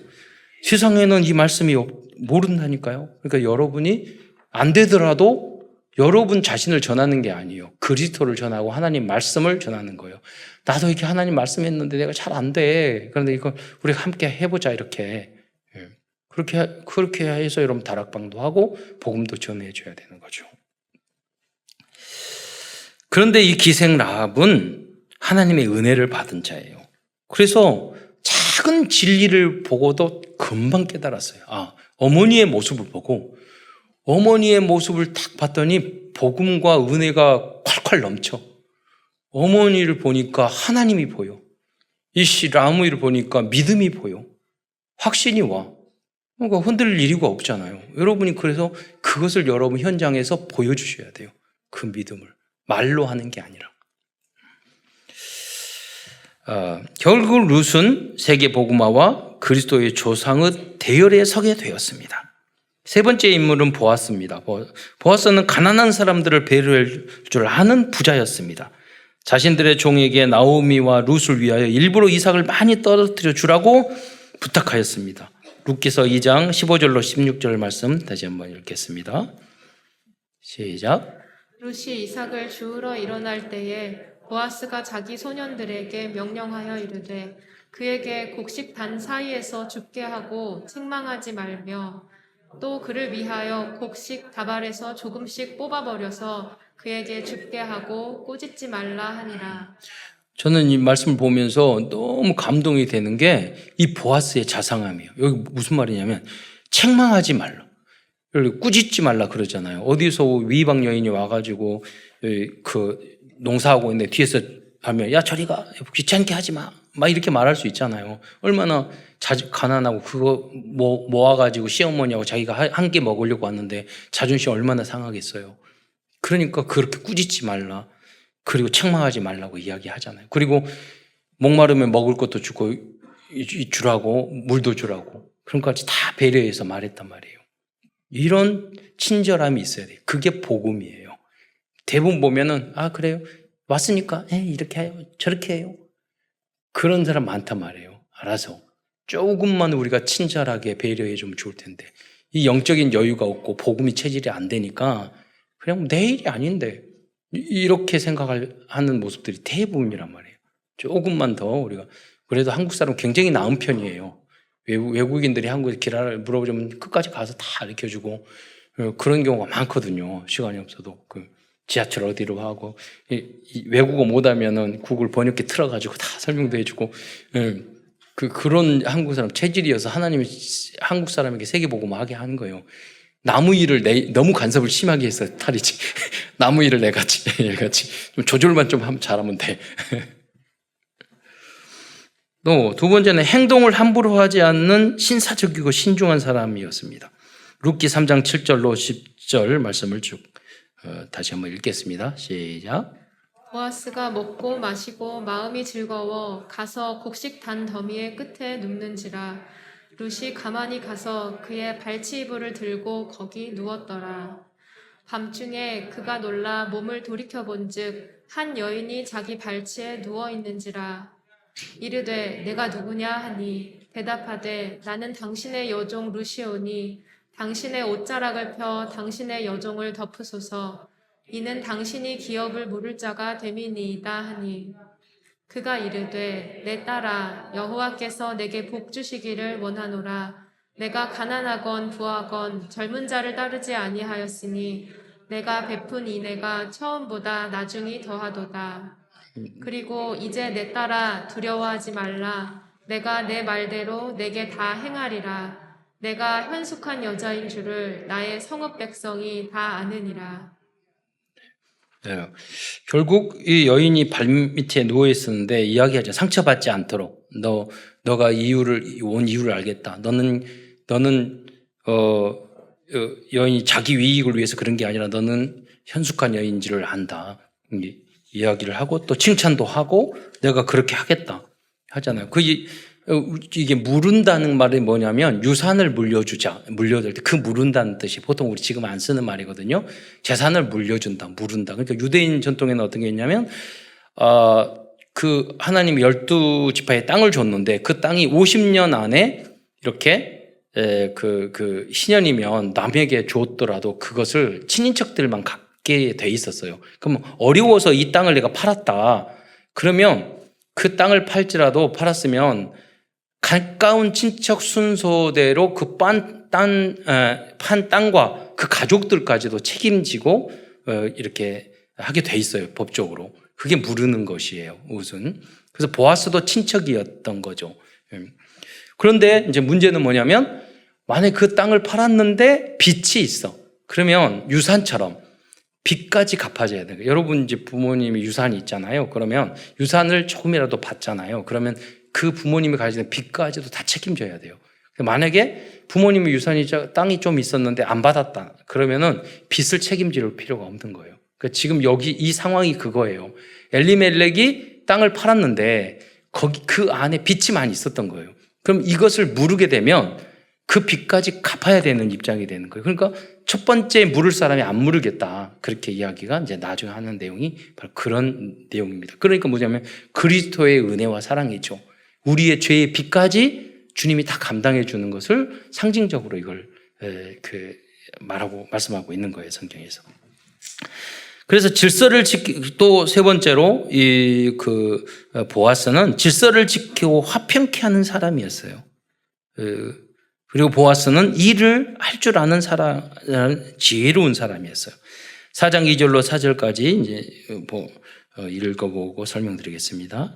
Speaker 1: 세상에는 이 말씀이 모른다니까요. 그러니까 여러분이 안 되더라도 여러분 자신을 전하는 게 아니에요. 그리스도를 전하고 하나님 말씀을 전하는 거예요. 나도 이렇게 하나님 말씀했는데 내가 잘 안 돼. 그런데 이거 우리가 함께 해보자 이렇게. 그렇게 해서 여러분 다락방도 하고 복음도 전해줘야 되는 거죠. 그런데 이 기생 라합은 하나님의 은혜를 받은 자예요. 그래서 작은 진리를 보고도 금방 깨달았어요. 어머니의 모습을 보고 어머니의 모습을 딱 봤더니 복음과 은혜가 콸콸 넘쳐. 어머니를 보니까 하나님이 보여. 이 라무이를 보니까 믿음이 보여. 확신이 와. 그러니까 흔들릴 이유가 없잖아요. 여러분이 그래서 그것을 여러분 현장에서 보여주셔야 돼요. 그 믿음을. 말로 하는 게 아니라. 결국 룻은 세계 복음화와 그리스도의 조상의 대열에 서게 되었습니다. 세 번째 인물은 보아스입니다. 보아스는 가난한 사람들을 배려할 줄 아는 부자였습니다. 자신들의 종에게 나오미와 룻을 위하여 일부러 이삭을 많이 떨어뜨려 주라고 부탁하였습니다. 룻기서 2장 15절로 16절 말씀 다시 한번 읽겠습니다. 시작.
Speaker 2: 룻이 이삭을 주우러 일어날 때에 보아스가 자기 소년들에게 명령하여 이르되 그에게 곡식단 사이에서 죽게 하고 책망하지 말며 또 그를 위하여 곡식 다발에서 조금씩 뽑아버려서 그에게 죽게 하고 꾸짖지 말라 하니라.
Speaker 1: 저는 이 말씀을 보면서 너무 감동이 되는 게 이 보아스의 자상함이에요. 여기 무슨 말이냐면 책망하지 말라. 꾸짖지 말라 그러잖아요. 어디서 위방 여인이 와가지고 그 농사하고 있는데 뒤에서 하면 야 저리 가 귀찮게 하지 마. 막 이렇게 말할 수 있잖아요. 얼마나 가난하고 그거 모아가지고 시어머니하고 자기가 한 끼 먹으려고 왔는데 자존심 얼마나 상하겠어요. 그러니까 그렇게 꾸짖지 말라. 그리고 책망하지 말라고 이야기하잖아요. 그리고 목마르면 먹을 것도 주고 주라고 물도 주라고 그런 것까지 다 배려해서 말했단 말이에요. 이런 친절함이 있어야 돼요. 그게 복음이에요. 대부분 보면은 그래요? 왔으니까 이렇게 해요. 저렇게 해요. 그런 사람 많단 말이에요. 알아서 조금만 우리가 친절하게 배려해 주면 좋을 텐데 이 영적인 여유가 없고 복음이 체질이 안 되니까 그냥 내일이 아닌데 이렇게 생각하는 모습들이 대부분이란 말이에요. 조금만 더 우리가 그래도 한국 사람 굉장히 나은 편이에요. 외국인들이 한국에 길 물어보면 끝까지 가서 다 가르쳐주고 그런 경우가 많거든요. 시간이 없어도 지하철 어디로 하고 외국어 못하면은 구글 번역기 틀어가지고 다 설명도 해주고 그런 한국 사람 체질이어서 하나님이 한국 사람에게 세계복음화 하게 하는 거예요. 나무 일을 너무 간섭을 심하게 해서 탈이지. 나무 일을 얘같이 좀 조절만 좀 하면 잘하면 돼. 또 두 번째는 행동을 함부로 하지 않는 신사적이고 신중한 사람이었습니다. 룻기 3장 7절로 10절 말씀을 쭉 다시 한번 읽겠습니다. 시작.
Speaker 2: 보아스가 먹고 마시고 마음이 즐거워 가서 곡식단 더미의 끝에 눕는지라 룻이 가만히 가서 그의 발치이불을 들고 거기 누웠더라. 밤중에 그가 놀라 몸을 돌이켜본즉 한 여인이 자기 발치에 누워 있는지라. 이르되 내가 누구냐 하니 대답하되 나는 당신의 여종 룻이오니 당신의 옷자락을 펴 당신의 여종을 덮으소서. 이는 당신이 기업을 물을 자가 됨이니이다 하니 그가 이르되 내 딸아 여호와께서 내게 복 주시기를 원하노라. 내가 가난하건 부하건 젊은 자를 따르지 아니하였으니 내가 베푼 인애가 처음보다 나중이 더하도다. 그리고 이제 내 딸아 두려워하지 말라. 내가 내 말대로 내게 다 행하리라. 내가 현숙한 여자인 줄을 나의 성읍 백성이 다 아느니라.
Speaker 1: 네. 결국 이 여인이 발밑에 누워 있었는데 이야기하죠. 상처받지 않도록 너가 온 이유를 알겠다. 너는 여인이 자기 위익을 위해서 그런 게 아니라 너는 현숙한 여인지를 안다. 이야기를 하고 또 칭찬도 하고 내가 그렇게 하겠다 하잖아요. 이게 물은다는 말이 뭐냐면 유산을 물려줄 때 그 물은다는 뜻이 보통 우리 지금 안 쓰는 말이거든요. 재산을 물려준다, 물은다. 그러니까 유대인 전통에는 어떤 게 있냐면 하나님이 12지파에 땅을 줬는데 그 땅이 50년 안에 이렇게 신현이면 남에게 줬더라도 그것을 친인척들만 갖게 돼 있었어요. 그럼 어려워서 이 땅을 내가 팔았다. 그러면 그 땅을 팔지라도 팔았으면 가까운 친척 순서대로 그 판 땅과 그 가족들까지도 책임지고 이렇게 하게 돼 있어요, 법적으로. 그게 무르는 것이에요, 우선. 그래서 보아스도 친척이었던 거죠. 그런데 이제 문제는 뭐냐면 만약에 그 땅을 팔았는데 빚이 있어. 그러면 유산처럼 빚까지 갚아줘야 돼요. 여러분 이제 부모님이 유산이 있잖아요. 그러면 유산을 조금이라도 받잖아요. 그러면 그 부모님이 가지는 빚까지도 다 책임져야 돼요. 만약에 부모님의 유산이 땅이 좀 있었는데 안 받았다. 그러면은 빚을 책임질 필요가 없는 거예요. 그러니까 지금 여기 이 상황이 그거예요. 엘리멜렉이 땅을 팔았는데 거기 그 안에 빚이 많이 있었던 거예요. 그럼 이것을 물으게 되면 그 빚까지 갚아야 되는 입장이 되는 거예요. 그러니까 첫 번째 물을 사람이 안 물으겠다. 그렇게 이야기가 이제 나중에 하는 내용이 바로 그런 내용입니다. 그러니까 뭐냐면 그리스도의 은혜와 사랑이죠. 우리의 죄의 빚까지 주님이 다 감당해 주는 것을 상징적으로 이걸 말씀하고 있는 거예요, 성경에서. 그래서 질서를 또 세 번째로 보아스는 질서를 지키고 화평케 하는 사람이었어요. 그리고 보아스는 일을 할 줄 아는 사람, 지혜로운 사람이었어요. 4장 2절로 4절까지 이제 읽어보고 설명드리겠습니다.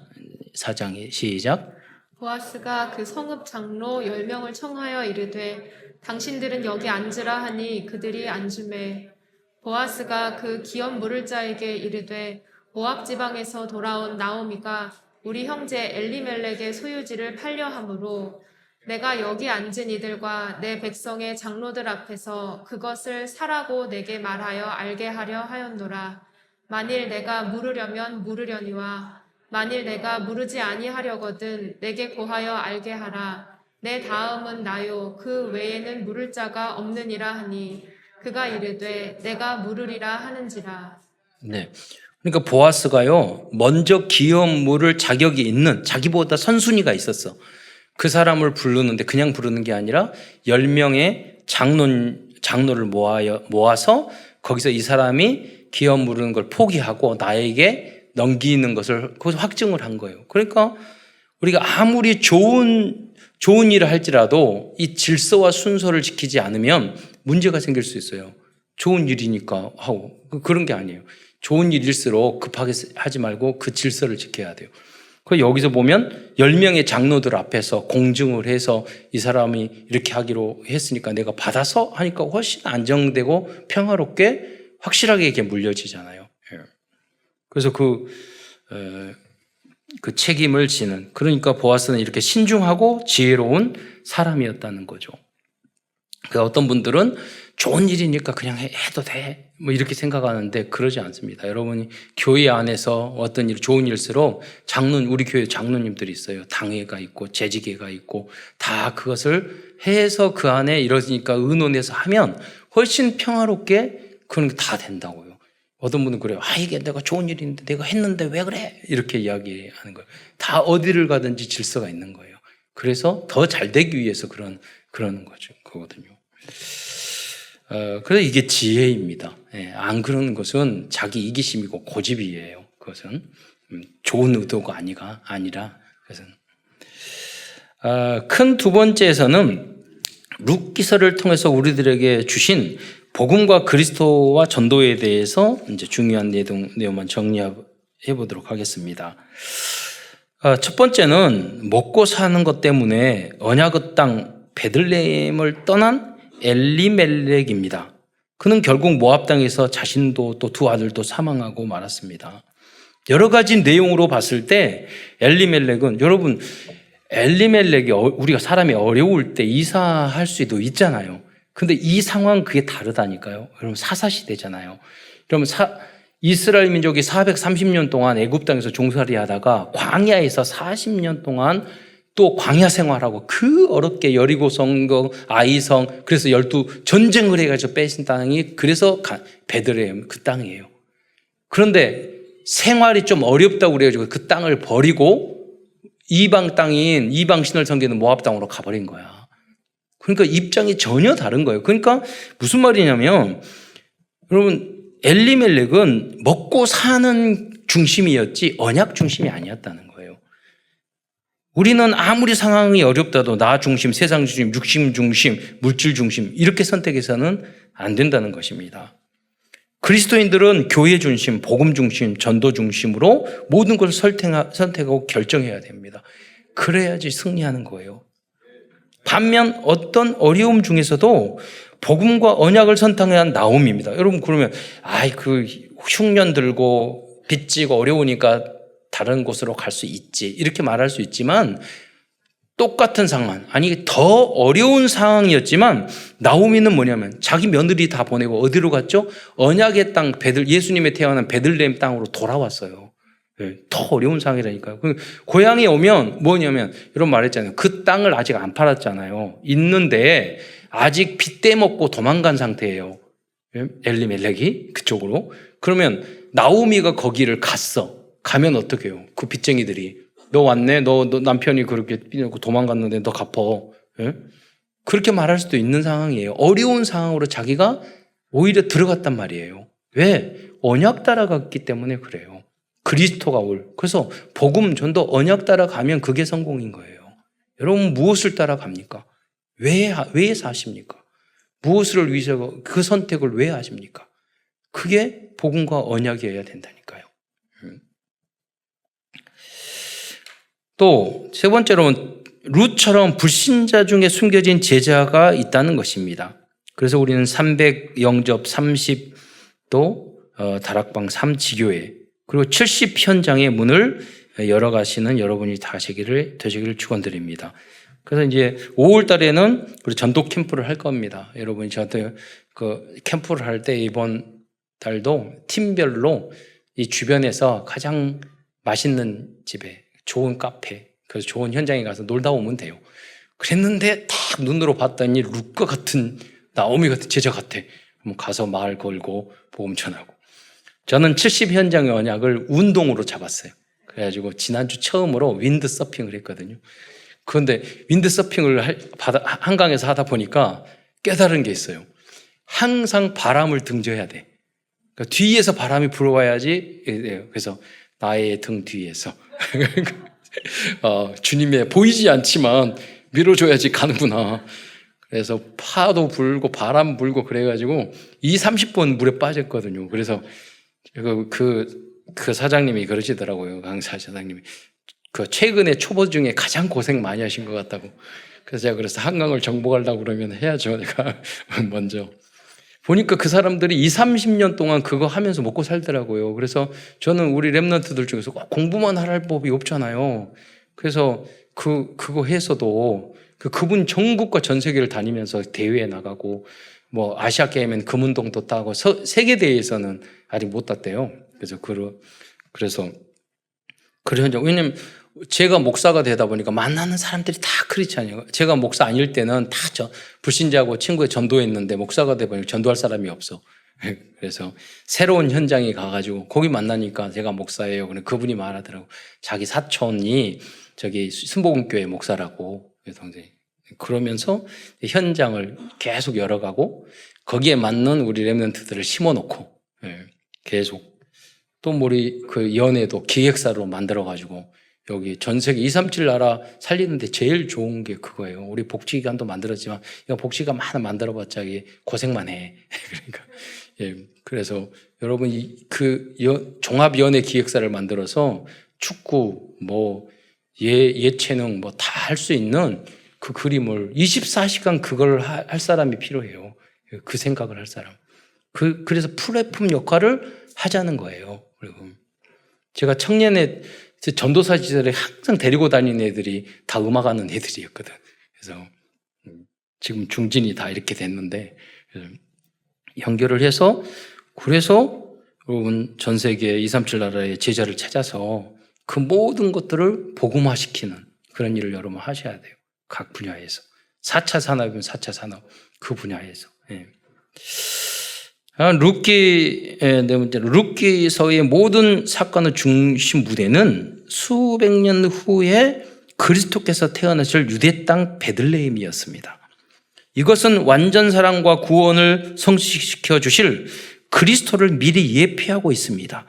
Speaker 1: 4장의 시작.
Speaker 2: 보아스가 그 성읍 장로 10명을 청하여 이르되 당신들은 여기 앉으라 하니 그들이 앉으매 보아스가 그 기업 물을 자에게 이르되 모압 지방에서 돌아온 나오미가 우리 형제 엘리멜렉의 소유지를 팔려 함으로 내가 여기 앉은 이들과 내 백성의 장로들 앞에서 그것을 사라고 내게 말하여 알게 하려 하였노라. 만일 내가 물으려면 물으려니와 만일 내가 물으지 아니하려거든 내게 고하여 알게 하라. 내 다음은 나요 그 외에는 물을 자가 없느니라 하니 그가 이르되 내가 물으리라 하는지라.
Speaker 1: 네. 그러니까 보아스가요 먼저 기업 물을 자격이 있는 자기보다 선순위가 있었어. 그 사람을 부르는데 그냥 부르는 게 아니라 10명의 장로를 모아서 거기서 이 사람이 기업 물은 걸 포기하고 나에게 넘기는 것을 거기서 확증을 한 거예요. 그러니까 우리가 아무리 좋은 일을 할지라도 이 질서와 순서를 지키지 않으면 문제가 생길 수 있어요. 좋은 일이니까 하고 그런 게 아니에요. 좋은 일일수록 급하게 하지 말고 그 질서를 지켜야 돼요. 그래서 여기서 보면 10명의 장로들 앞에서 공증을 해서 이 사람이 이렇게 하기로 했으니까 내가 받아서 하니까 훨씬 안정되고 평화롭게 확실하게 이렇게 물려지잖아요. 그래서 그 책임을 지는, 그러니까 보아스는 이렇게 신중하고 지혜로운 사람이었다는 거죠. 그러니까 어떤 분들은 좋은 일이니까 그냥 해도 돼 뭐 이렇게 생각하는데 그러지 않습니다. 여러분이 교회 안에서 어떤 일, 좋은 일수록 우리 교회 장로님들이 있어요. 당회가 있고 재직회가 있고 다 그것을 해서 그 안에 이러니까 의논해서 하면 훨씬 평화롭게 그런 게 다 된다고요. 어떤 분은 그래요. 이게 내가 좋은 일인데 내가 했는데 왜 그래? 이렇게 이야기하는 거예요. 다 어디를 가든지 질서가 있는 거예요. 그래서 더 잘 되기 위해서 그러는 거죠. 그거거든요. 그래서 이게 지혜입니다. 안 그러는 것은 자기 이기심이고 고집이에요. 그것은 좋은 의도가 아니라 그것은 큰 두 번째에서는 룻기서를 통해서 우리들에게 주신 복음과 그리스도와 전도에 대해서 이제 중요한 내용만 정리해 보도록 하겠습니다. 첫 번째는 먹고 사는 것 때문에 언약의 땅 베들레헴을 떠난 엘리멜렉입니다. 그는 결국 모압 땅에서 자신도 또 두 아들도 사망하고 말았습니다. 여러 가지 내용으로 봤을 때 엘리멜렉은 여러분 엘리멜렉이 우리가 사람이 어려울 때 이사할 수도 있잖아요. 근데 이 상황 그게 다르다니까요. 여러분 사사시대잖아요. 그러면 이스라엘 민족이 430년 동안 애굽 땅에서 종살이 하다가 광야에서 40년 동안 또 광야 생활하고 그 어렵게 여리고성, 아이성 그래서 12 전쟁을 해가지고 뺏은 땅이 그래서 베들레헴 그 땅이에요. 그런데 생활이 좀 어렵다고 그래가지고 그 땅을 버리고 이방 땅인 이방 신을 섬기는 모압 땅으로 가버린 거야. 그러니까 입장이 전혀 다른 거예요. 그러니까 무슨 말이냐면 여러분 엘리멜렉은 먹고 사는 중심이었지 언약 중심이 아니었다는 거예요. 우리는 아무리 상황이 어렵다도 나 중심, 세상 중심, 육심 중심, 물질 중심 이렇게 선택해서는 안 된다는 것입니다. 그리스도인들은 교회 중심, 복음 중심, 전도 중심으로 모든 것을 선택하고 결정해야 됩니다. 그래야지 승리하는 거예요. 반면 어떤 어려움 중에서도 복음과 언약을 선택한 나옴입니다. 여러분 그러면 그 흉년 들고 빚지고 어려우니까 다른 곳으로 갈 수 있지 이렇게 말할 수 있지만 똑같은 상황 더 어려운 상황이었지만 나오미는 뭐냐면 자기 며느리 다 보내고 어디로 갔죠? 언약의 땅 예수님의 태어난 베들레헴 땅으로 돌아왔어요. 더 어려운 상황이라니까요. 고향에 오면 뭐냐면 이런 말 했잖아요. 그 땅을 아직 안 팔았잖아요. 있는데 아직 빚 떼먹고 도망간 상태예요. 엘리멜렉이 그쪽으로. 그러면 나오미가 거기를 가면 어떻게 해요? 그 빚쟁이들이 너 왔네? 너 남편이 그렇게 삐놓고 도망갔는데 너 갚어. 그렇게 말할 수도 있는 상황이에요. 어려운 상황으로 자기가 오히려 들어갔단 말이에요. 왜? 언약 따라갔기 때문에 그래요. 그리스도가 그래서 복음 전도 언약 따라가면 그게 성공인 거예요. 여러분 무엇을 따라갑니까? 왜 사십니까? 무엇을 위해서 그 선택을 왜 하십니까? 그게 복음과 언약이어야 된다니까요. 또 세 번째로는 룻처럼 불신자 중에 숨겨진 제자가 있다는 것입니다. 그래서 우리는 300영접 30도 다락방 3지교회 그리고 70현장의 문을 열어가시는 여러분이 되시기를 축원드립니다. 그래서 이제 5월 달에는 우리 전도 캠프를 할 겁니다. 여러분이 저한테 그 캠프를 할 때 이번 달도 팀별로 이 주변에서 가장 맛있는 집에 좋은 카페, 그래서 좋은 현장에 가서 놀다 오면 돼요. 그랬는데 딱 눈으로 봤더니 룻과 같은 나오미 같은 제자 같아. 그럼 가서 말 걸고 복음 전하고. 저는 70현장의 언약을 운동으로 잡았어요. 그래가지고 지난주 처음으로 윈드 서핑을 했거든요. 그런데 윈드 서핑을 한강에서 하다 보니까 깨달은 게 있어요. 항상 바람을 등져야 돼. 그러니까 뒤에서 바람이 불어와야지. 그래서 나의 등 뒤에서 주님의 보이지 않지만 밀어줘야지 가는구나. 그래서 파도 불고 바람 불고 그래가지고 30분 물에 빠졌거든요. 그래서 그 사장님이 그러시더라고요. 강사 사장님이. 최근에 초보 중에 가장 고생 많이 하신 것 같다고. 그래서 제가 한강을 정복하려고 그러면 해야죠. 내가 먼저. 보니까 그 사람들이 20-30년 동안 그거 하면서 먹고 살더라고요. 그래서 저는 우리 랩런트들 중에서 공부만 할 법이 없잖아요. 그래서 그거 해서도 그분 전국과 전 세계를 다니면서 대회에 나가고 아시아 게임엔 금운동도 따고 세계 대회에서는 아직 못 땄대요. 그래서 그런 현장. 왜냐면 제가 목사가 되다 보니까 만나는 사람들이 다 크리스찬이에요. 제가 목사 아닐 때는 다 불신자하고 친구에 전도했는데 목사가 되다 보니까 전도할 사람이 없어. 그래서 새로운 현장에 가가지고 거기 만나니까 제가 목사예요. 그분이 말하더라고. 자기 사촌이 순복음교회 목사라고. 그러면서 현장을 계속 열어가고 거기에 맞는 우리 랩런트들을 심어놓고 계속 또 우리 연애도 기획사로 만들어가지고 여기 전 세계 237 나라 살리는데 제일 좋은 게 그거예요. 우리 복지기관도 만들었지만 이거 복지기관 하나 만들어봤자 고생만 해. 그러니까 그래서 여러분 종합연예 기획사를 만들어서 축구 예체능 다 할 수 있는 그 그림을 24시간 그걸 할 사람이 필요해요. 그 생각을 할 사람. 그래서 플랫폼 역할을 하자는 거예요. 그리고 제가 청년의 전도사 시절에 항상 데리고 다니는 애들이 다 음악하는 애들이었거든. 그래서 지금 중진이 다 이렇게 됐는데 연결을 해서 그래서 여러분 전 세계 237 나라의 제자를 찾아서 그 모든 것들을 복음화시키는 그런 일을 여러분 하셔야 돼요. 각 분야에서. 4차 산업이면 4차 산업 그 분야에서. 룻기서의 모든 사건의 중심 무대는 수백 년 후에 그리스도께서 태어나실 유대 땅 베들레헴이었습니다. 이것은 완전 사랑과 구원을 성취시켜 주실 그리스도를 미리 예표하고 있습니다.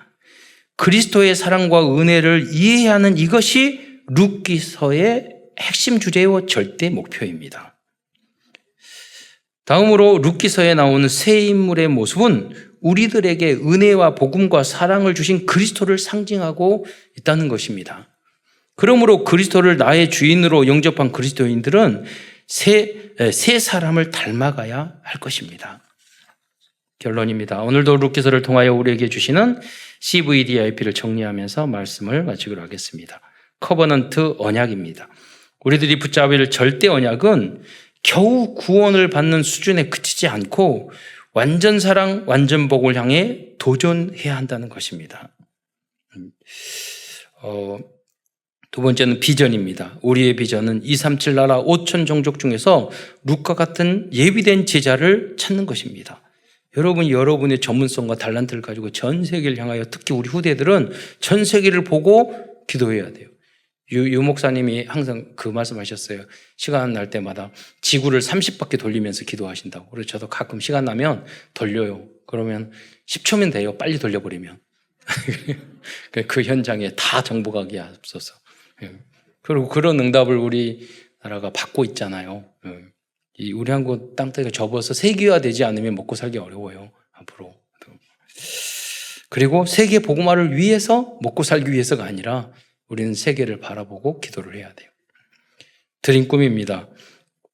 Speaker 1: 그리스도의 사랑과 은혜를 이해하는 이것이 룻기서의 핵심 주제와 절대 목표입니다. 다음으로 룻기서에 나오는 새 인물의 모습은 우리들에게 은혜와 복음과 사랑을 주신 그리스도를 상징하고 있다는 것입니다. 그러므로 그리스도를 나의 주인으로 영접한 그리스도인들은 새 사람을 닮아가야 할 것입니다. 결론입니다. 오늘도 룻기서를 통하여 우리에게 주시는 CVDIP를 정리하면서 말씀을 마치도록 하겠습니다. 커버넌트 언약입니다. 우리들이 붙잡을 절대 언약은 겨우 구원을 받는 수준에 그치지 않고 완전 사랑, 완전 복을 향해 도전해야 한다는 것입니다. 두 번째는 비전입니다. 우리의 비전은 237 나라 5천 종족 중에서 룻과 같은 예비된 제자를 찾는 것입니다. 여러분의 전문성과 달란트를 가지고 전 세계를 향하여, 특히 우리 후대들은 전 세계를 보고 기도해야 돼요. 유 목사님이 항상 그 말씀하셨어요. 시간 날 때마다 지구를 30바퀴 돌리면서 기도하신다고. 그래서 저도 가끔 시간 나면 돌려요. 그러면 10초면 돼요. 빨리 돌려버리면. 그 현장에 다 정복하기 앞서서. 그리고 그런 응답을 우리나라가 받고 있잖아요. 우리 한국 땅덩이가 접어서 세계화되지 않으면 먹고 살기 어려워요. 앞으로. 그리고 세계 복음화를 위해서 먹고 살기 위해서가 아니라 우리는 세계를 바라보고 기도를 해야 돼요. 드린 꿈입니다.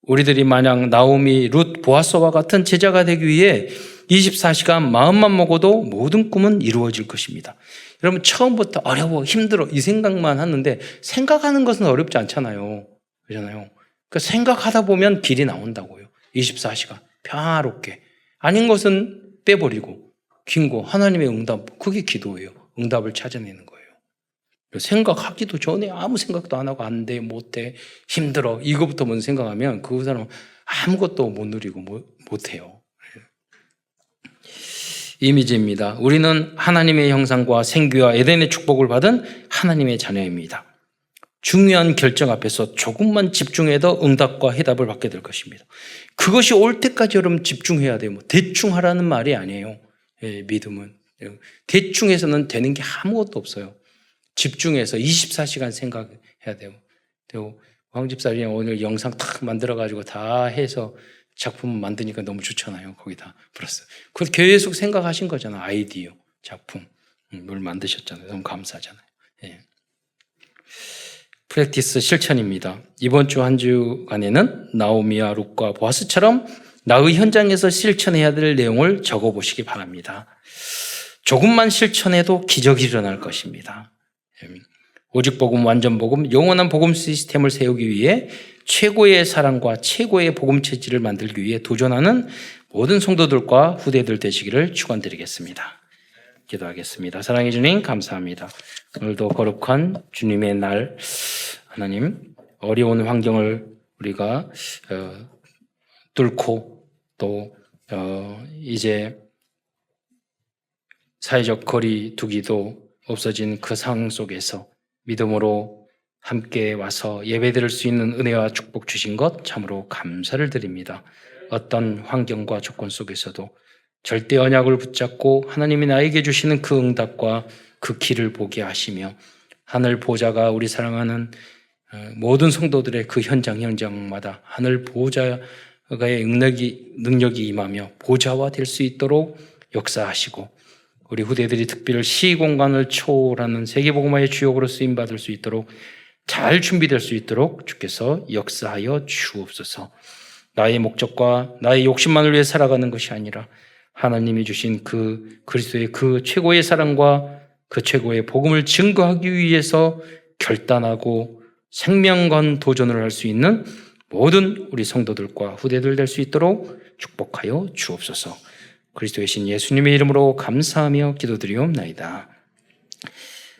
Speaker 1: 우리들이 만약 나오미, 룻, 보아스와 같은 제자가 되기 위해 24시간 마음만 먹어도 모든 꿈은 이루어질 것입니다. 여러분 처음부터 어려워, 힘들어 이 생각만 하는데 생각하는 것은 어렵지 않잖아요. 그렇잖아요. 그러니까 생각하다 보면 길이 나온다고요. 24시간 평화롭게. 아닌 것은 빼버리고 긴 거 하나님의 응답, 그게 기도예요. 응답을 찾아내는 거예요. 생각하기도 전에 아무 생각도 안 하고 안 돼, 못 돼, 힘들어 이거부터 먼저 생각하면 그 사람은 아무것도 못 누리고 못 해요. 이미지입니다. 우리는 하나님의 형상과 생기와 에덴의 축복을 받은 하나님의 자녀입니다. 중요한 결정 앞에서 조금만 집중해도 응답과 해답을 받게 될 것입니다. 그것이 올 때까지 여러분 집중해야 돼요. 대충 하라는 말이 아니에요. 믿음은. 대충 해서는 되는 게 아무것도 없어요. 집중해서 24시간 생각해야 돼요. 그리고 황 집사님이 오늘 영상 탁 만들어가지고 다 해서 작품 만드니까 너무 좋잖아요. 거기다 플러스. 그걸 계속 생각하신 거잖아요. 아이디어, 작품. 뭘 만드셨잖아요. 너무 감사하잖아요. 예. 프랙티스 실천입니다. 이번 주 한 주간에는 나오미와 룻과 보아스처럼 나의 현장에서 실천해야 될 내용을 적어보시기 바랍니다. 조금만 실천해도 기적이 일어날 것입니다. 오직 복음, 완전 복음, 영원한 복음 시스템을 세우기 위해 최고의 사랑과 최고의 복음 체질을 만들기 위해 도전하는 모든 성도들과 후대들 되시기를 축원드리겠습니다. 기도하겠습니다. 사랑해 주님 감사합니다. 오늘도 거룩한 주님의 날 하나님 어려운 환경을 우리가 뚫고 또 이제 사회적 거리 두기도 없어진 그 상황 속에서 믿음으로 함께 와서 예배드릴 수 있는 은혜와 축복 주신 것 참으로 감사를 드립니다. 어떤 환경과 조건 속에서도 절대 언약을 붙잡고 하나님이 나에게 주시는 그 응답과 그 길을 보게 하시며 하늘 보좌가 우리 사랑하는 모든 성도들의 그 현장마다 하늘 보좌의 능력이 임하며 보좌화 될 수 있도록 역사하시고 우리 후대들이 특별 시공간을 초월하는 세계복음화의 주역으로 쓰임받을 수 있도록 잘 준비될 수 있도록 주께서 역사하여 주옵소서. 나의 목적과 나의 욕심만을 위해 살아가는 것이 아니라 하나님이 주신 그 그리스도의 그 최고의 사랑과 그 최고의 복음을 증거하기 위해서 결단하고 생명 건 도전을 할 수 있는 모든 우리 성도들과 후대들 될 수 있도록 축복하여 주옵소서. 그리스도의 신 예수님의 이름으로 감사하며 기도드리옵나이다.